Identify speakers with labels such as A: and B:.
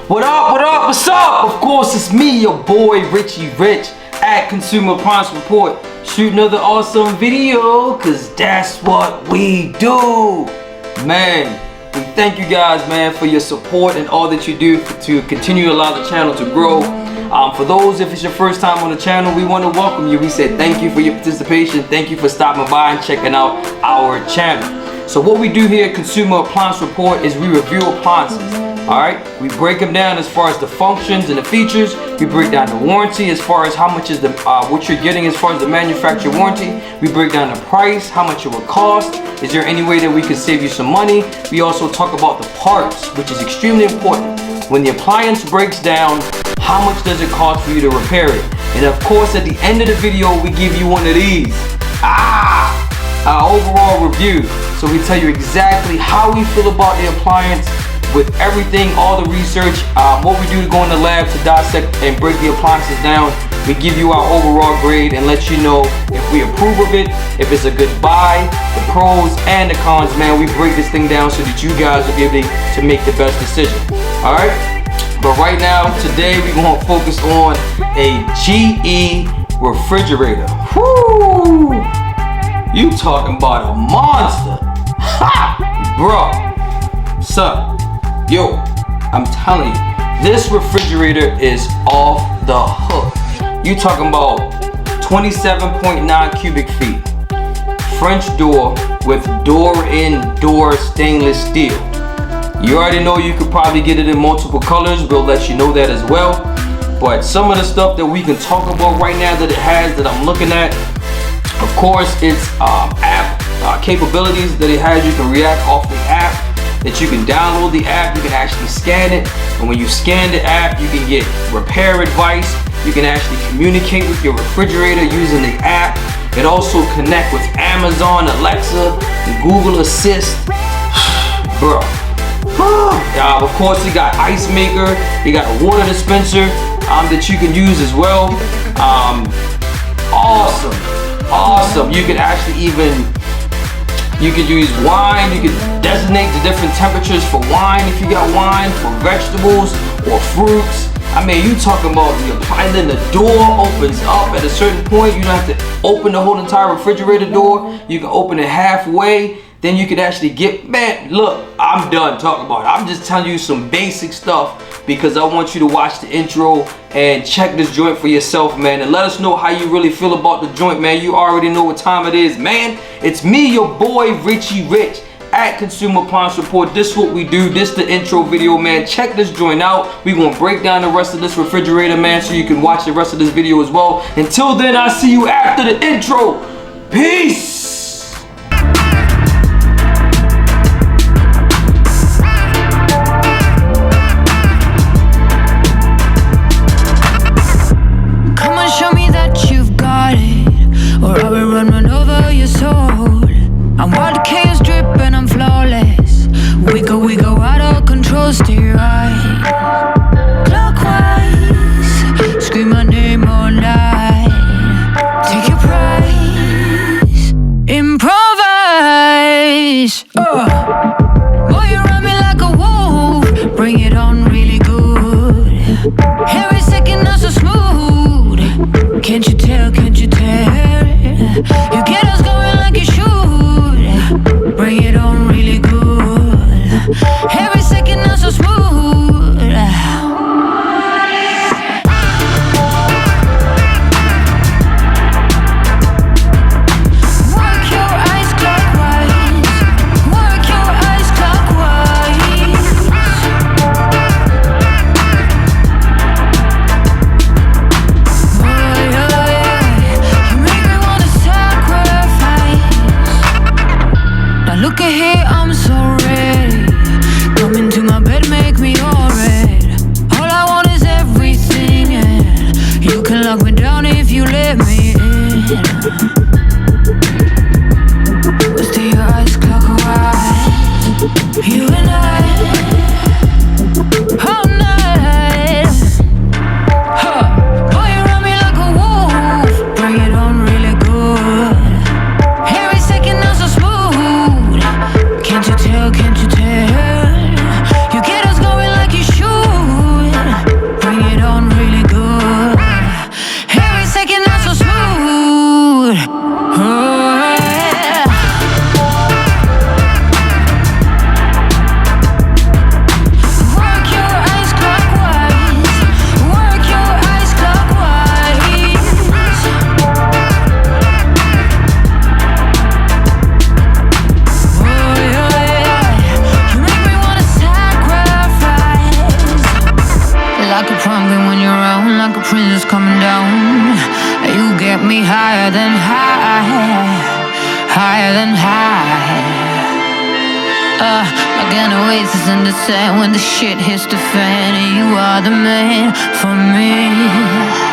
A: What up, what up, what's up? Of course, it's me, your boy, Richie Rich, at Consumer Appliance Report. Shoot another awesome video, cause that's what we do. Man, we thank you guys, man, for your support and all that you do to continue to allow the channel to grow. For those, if it's your first time on the channel, we want to welcome you. We say thank you for your participation. Thank you for stopping by and checking out our channel. So what we do here at Consumer Appliance Report is we review appliances. Alright, we break them down as far as the functions and the features. We break down the warranty as far as how much is the what you're getting as far as the manufacturer warranty. We break down the price, how much it will cost. Is there any way that we can save you some money? We also talk about the parts, which is extremely important. When the appliance breaks down, how much does it cost for you to repair it? And of course, at the end of the video, we give you one of these. Our overall review. So we tell you exactly how we feel about the appliance, with everything, all the research, what we do to go in the lab to dissect and break the appliances down. We give you our overall grade and let you know if we approve of it, if it's a good buy, the pros and the cons. Man, we break this thing down so that you guys will be able to make the best decision. All right, but right now, today we're gonna focus on a GE refrigerator. Whoo! You talking about a monster? Ha! Bro, son. Yo, I'm telling you, this refrigerator is off the hook. You talking about 27.9 cubic feet, French door with door-in-door stainless steel. You already know you could probably get it in multiple colors. We'll let you know that as well. But some of the stuff that we can talk about right now that it has, that I'm looking at, of course, it's app capabilities that it has. You can react off the app. That you can download the app, you can actually scan it, and when you scan the app, you can get repair advice. You can actually communicate with your refrigerator using the app. It also connect with Amazon, Alexa, and Google Assist. Bro. Of course, you got ice maker, you got a water dispenser that you can use as well. Awesome. You can actually you could use wine. You could designate the different temperatures for wine if you got wine, for vegetables or fruits. I mean, you talking about the appliance, then the door opens up at a certain point. You don't have to open the whole entire refrigerator door. You can open it halfway. Then you can actually get, man, look, I'm done talking about it. I'm just telling you some basic stuff because I want you to watch the intro and check this joint for yourself, man, and let us know how you really feel about the joint, man. You already know what time it is, man. It's me, your boy, Richie Rich, at Consumer Appliance Report. This is what we do. This is the intro video, man. Check this joint out. We're gonna break down the rest of this refrigerator, man, so you can watch the rest of this video as well. Until then, I'll see you after the intro. Peace.
B: Or I will run over your soul. I'm wild chaos drip and I'm flawless. We go out of control, stay right. Clockwise, scream my name all night. Take your prize, improvise. Boy, you run me like a wolf. Bring it on really good. Every second not so smooth. Can't you tell, can't you tell? You get us going like you should. Bring it on really good. Every second not so smooth. like a pumpkin when you're around, like a princess coming down. You get me higher than high, higher than high. Like an oasis in the sand when the shit hits the fan, and you are the man for me.